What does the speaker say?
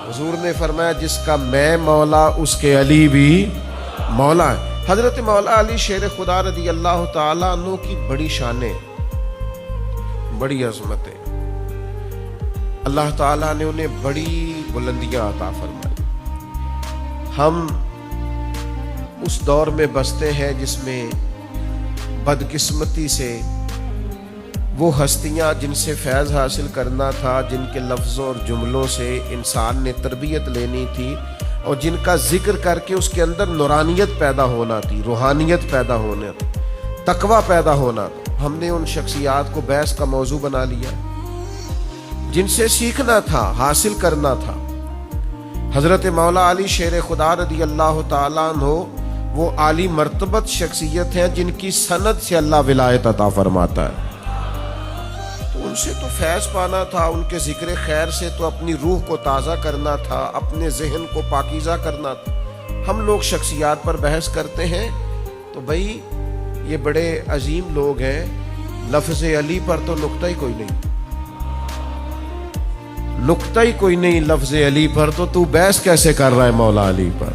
حضور نے فرمایا جس کا میں مولا اس کے علی بھی مولا ہے۔ حضرت مولا علی شیر خدا رضی اللہ تعالیٰ عنہ کی بڑی شانیں، بڑی عظمتیں، اللہ تعالیٰ نے انہیں بڑی بلندیاں عطا فرمائی۔ ہم اس دور میں بستے ہیں جس میں بدقسمتی سے وہ ہستیاں جن سے فیض حاصل کرنا تھا، جن کے لفظوں اور جملوں سے انسان نے تربیت لینی تھی اور جن کا ذکر کر کے اس کے اندر نورانیت پیدا ہونا تھی، روحانیت پیدا ہونا تھی، تقوی پیدا ہونا تھا، ہم نے ان شخصیات کو بحث کا موضوع بنا لیا جن سے سیکھنا تھا، حاصل کرنا تھا۔ حضرت مولا علی شیر خدا رضی اللہ تعالیٰ عنہ وہ عالی مرتبت شخصیت ہیں جن کی سند سے اللہ ولایت عطا فرماتا ہے۔ تو ان سے تو فیض پانا تھا، ان کے ذکر خیر سے تو اپنی روح کو تازہ کرنا تھا، اپنے ذہن کو پاکیزہ کرنا تھا۔ ہم لوگ شخصیات پر بحث کرتے ہیں تو بھائی یہ بڑے عظیم لوگ ہیں، لفظ علی پر تو نقطہ ہی کوئی نہیں، نقطہ ہی کوئی نہیں لفظ علی پر، تو بحث کیسے کر رہا ہے مولا علی پر؟